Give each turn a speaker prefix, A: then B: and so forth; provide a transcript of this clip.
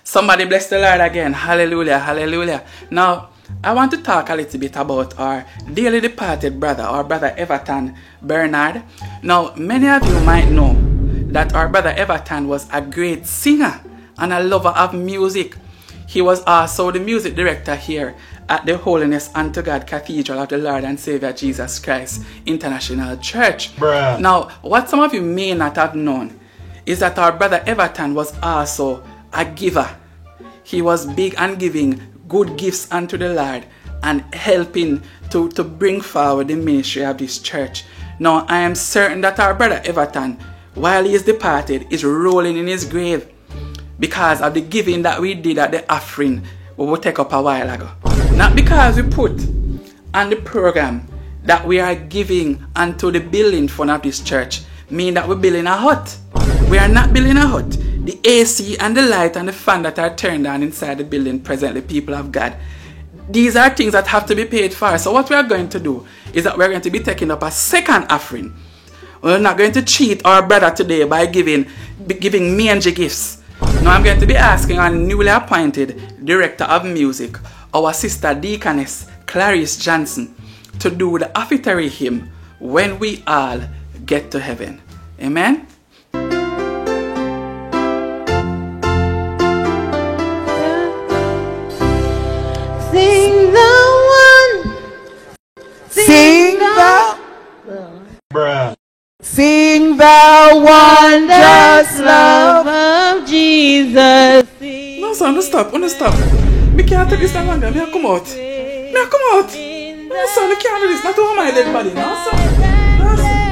A: Somebody bless the Lord again. Hallelujah, hallelujah. Now, I want to talk a little bit about our dearly departed brother, our brother Everton Bernard. Now, many of you might know that our brother Everton was a great singer and a lover of music. He was also the music director here at the Holiness Unto God Cathedral of the Lord and Savior Jesus Christ International Church.
B: Bruh.
A: Now, what some of you may not have known is that our brother Everton was also a giver. He was big on giving good gifts unto the Lord and helping to bring forward the ministry of this church. Now, I am certain that our brother Everton, while he is departed, is rolling in his grave because of the giving that we did at the offering we will take up a while ago. Not because we put on the program that we are giving unto the building fund of this church, mean that we're building a hut. We are not building a hut. The AC and the light and the fan that are turned on inside the building presently, people of God, these are things that have to be paid for. So what we are going to do is that we're going to be taking up a second offering. We're not going to cheat our brother today by giving mangy gifts. Now I'm going to be asking our newly appointed Director of Music, our sister Deaconess Clarice Johnson, to do the offertory hymn, When We All Get to Heaven. Amen?
C: Sing the one. Sing the.
B: Bruh.
C: Sing the wondrous love of Jesus.
A: No, son, no stop, no stop. We can't take this no longer. Me come out. Me come out. No, son, we can't do this. Not to harm my dead body. No, son. No, son.